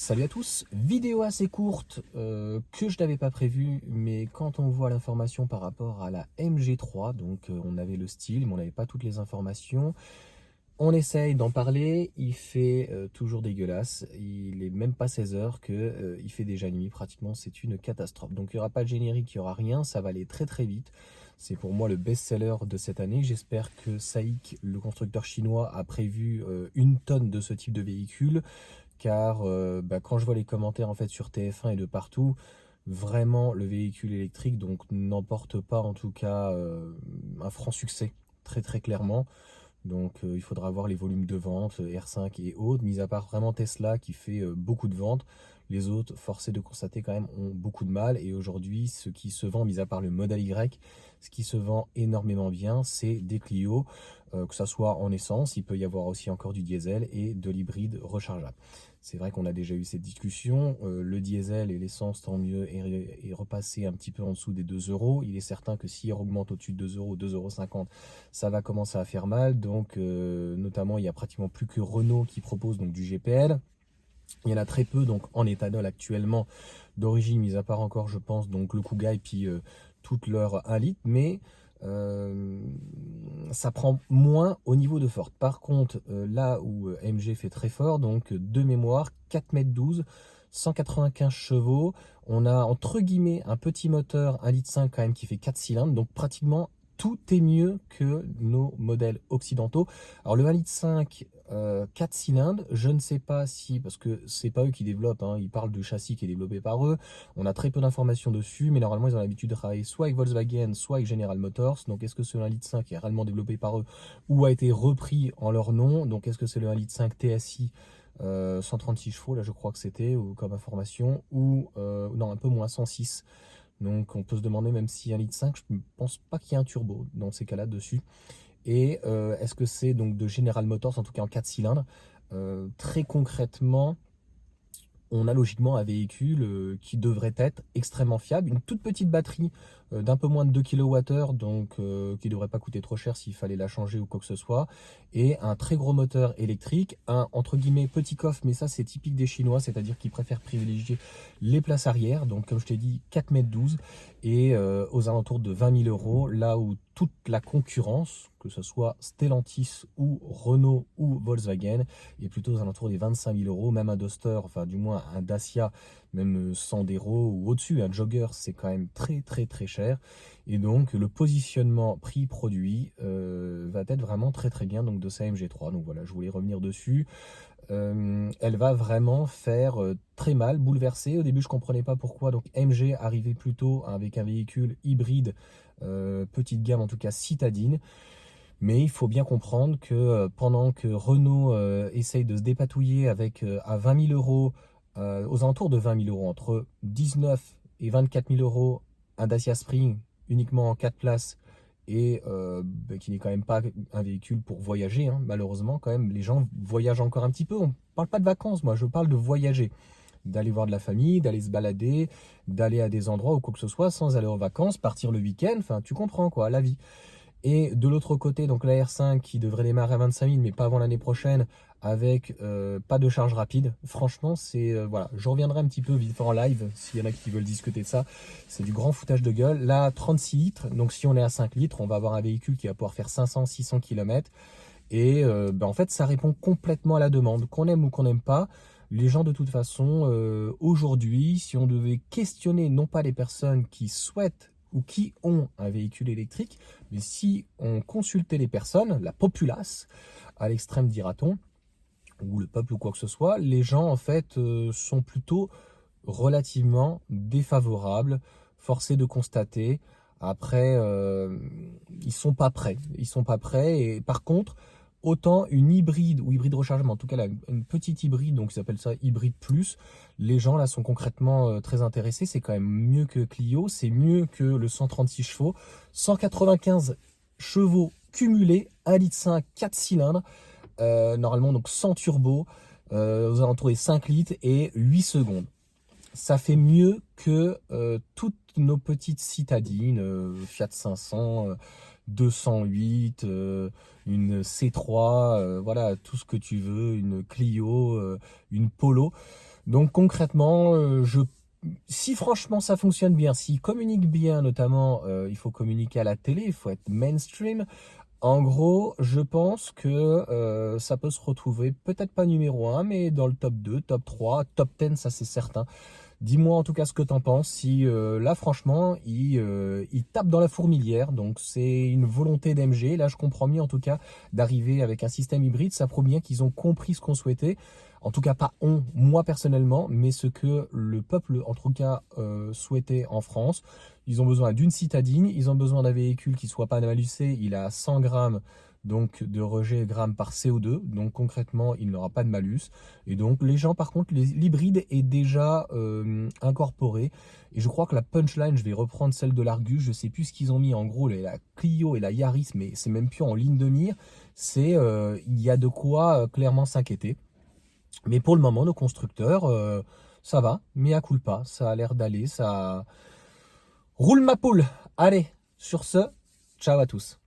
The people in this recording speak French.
Salut à tous, vidéo assez courte que je n'avais pas prévue, mais quand on voit l'information par rapport à la MG3, donc on avait le style, mais on n'avait pas toutes les informations. On essaye d'en parler, il fait toujours dégueulasse, il est même pas 16 heures que il fait déjà nuit pratiquement, c'est une catastrophe. Donc il n'y aura pas de générique, il n'y aura rien, ça va aller très très vite. C'est pour moi le best-seller de cette année. J'espère que SAIC, le constructeur chinois, a prévu une tonne de ce type de véhicule car quand je vois les commentaires en fait sur TF1 et de partout, vraiment le véhicule électrique donc n'emporte pas en tout cas un franc succès très très clairement. Donc il faudra voir les volumes de vente R5 et autres, mis à part vraiment Tesla qui fait beaucoup de ventes. Les autres, forcé de constater quand même, ont beaucoup de mal. Et aujourd'hui, ce qui se vend, mis à part le Model Y, ce qui se vend énormément bien, c'est des Clio, que ça soit en essence, il peut y avoir aussi encore du diesel et de l'hybride rechargeable. C'est vrai qu'on a déjà eu cette discussion. Le diesel et l'essence, tant mieux, est repassé un petit peu en dessous des 2 euros. Il est certain que s'il augmente au-dessus de 2 euros, 2,50 €, ça va commencer à faire mal. Donc, notamment, il n'y a pratiquement plus que Renault qui propose donc du GPL. Il y en a très peu donc en éthanol actuellement d'origine, mis à part encore, je pense, donc le Kuga et puis toutes leurs 1 litre, mais euh, ça prend moins au niveau de forte. Par contre, là où MG fait très fort, donc de mémoire, 4,12 m, 195 chevaux, on a entre guillemets un petit moteur 1,5 litre quand même qui fait 4 cylindres, donc pratiquement tout est mieux que nos modèles occidentaux. Alors le 1,5 litre 4 cylindres, je ne sais pas si, parce que c'est pas eux qui développent, hein, ils parlent du châssis qui est développé par eux, on a très peu d'informations dessus, mais normalement ils ont l'habitude de travailler soit avec Volkswagen, soit avec General Motors. Donc est-ce que ce 1,5 litre est réellement développé par eux ou a été repris en leur nom? Donc est-ce que c'est le 1,5 litre TSI 136 chevaux, là je crois que c'était, ou comme information, ou non, un peu moins, 106. Donc on peut se demander, même si 1,5 litre, je ne pense pas qu'il y ait un turbo dans ces cas-là dessus. Et est-ce que c'est donc de General Motors, en tout cas en 4 cylindres? Très concrètement, on a logiquement un véhicule qui devrait être extrêmement fiable. Une toute petite batterie d'un peu moins de 2 kWh, donc qui ne devrait pas coûter trop cher s'il fallait la changer ou quoi que ce soit. Et un très gros moteur électrique, un entre guillemets petit coffre, mais ça c'est typique des Chinois, c'est-à-dire qu'ils préfèrent privilégier les places arrière. Donc comme je t'ai dit, 4,12 m et aux alentours de 20 000 €, là où toute la concurrence, que ce soit Stellantis ou Renault ou Volkswagen, est plutôt aux alentours des 25 000 €. Même un Duster, enfin du moins un Dacia, même Sandero ou au-dessus, un Jogger, c'est quand même très très très cher. Et donc le positionnement prix-produit va être vraiment très très bien donc de sa MG3. Donc voilà, je voulais revenir dessus. Elle va vraiment faire très mal, bouleverser. Au début, je comprenais pas pourquoi donc MG arrivait plutôt avec un véhicule hybride, petite gamme en tout cas citadine. Mais il faut bien comprendre que pendant que Renault essaye de se dépatouiller avec à 20 000 €, aux alentours de 20 000 €, entre 19 et 24 000 € un Dacia Spring uniquement en 4 places et qui n'est quand même pas un véhicule pour voyager, hein, malheureusement quand même, les gens voyagent encore un petit peu. On parle pas de vacances, moi je parle de voyager, d'aller voir de la famille, d'aller se balader, d'aller à des endroits ou quoi que ce soit sans aller en vacances, partir le week-end, enfin tu comprends quoi, la vie. Et de l'autre côté, donc la R5 qui devrait démarrer à 25 000, mais pas avant l'année prochaine, avec pas de charge rapide. Franchement, c'est voilà, je reviendrai un petit peu vite en live s'il y en a qui veulent discuter de ça. C'est du grand foutage de gueule. Là, 36 litres, donc si on est à 5 litres, on va avoir un véhicule qui va pouvoir faire 500-600 km. Et en fait, ça répond complètement à la demande. Qu'on aime ou qu'on n'aime pas, les gens de toute façon, aujourd'hui, si on devait questionner non pas les personnes qui souhaitent ou qui ont un véhicule électrique, mais si on consultait les personnes, la populace, à l'extrême dira-t-on, ou le peuple ou quoi que ce soit, les gens en fait sont plutôt relativement défavorables, forcés de constater. Après, ils sont pas prêts. Ils sont pas prêts. Et par contre, autant une hybride ou hybride rechargeable, en tout cas là, une petite hybride, donc ils appellent ça hybride plus, les gens là sont concrètement très intéressés. C'est quand même mieux que Clio, c'est mieux que le 136 chevaux, 195 chevaux cumulés, 1,5 litre 4 cylindres, normalement donc sans turbo, aux alentours des 5 litres et 8 secondes. Ça fait mieux que toutes nos petites citadines, Fiat 500, 208, une C3, voilà, tout ce que tu veux, une Clio, une Polo. Donc concrètement, si franchement ça fonctionne bien, s'ils communiquent bien, notamment il faut communiquer à la télé, il faut être mainstream. En gros, je pense que ça peut se retrouver, peut-être pas numéro un, mais dans le top 2, top 3, top 10, ça c'est certain. Dis-moi en tout cas ce que t'en penses, si là franchement, il tape dans la fourmilière, donc c'est une volonté d'MG. Là je comprends mieux en tout cas d'arriver avec un système hybride, ça prouve bien qu'ils ont compris ce qu'on souhaitait. En tout cas pas on, moi personnellement, mais ce que le peuple en tout cas souhaitait en France. Ils ont besoin d'une citadine, ils ont besoin d'un véhicule qui soit pas malucé, il a 100 grammes donc de rejet grammes par CO2, donc concrètement il n'aura pas de malus. Et donc les gens par contre, l'hybride est déjà incorporé. Et je crois que la punchline, je vais reprendre celle de l'Argus, je sais plus ce qu'ils ont mis en gros, la Clio et la Yaris, mais c'est même plus en ligne de mire. C'est il y a de quoi clairement s'inquiéter. Mais pour le moment, nos constructeurs, ça va, mais à culpa, ça a l'air d'aller, ça roule ma poule. Allez, sur ce, ciao à tous.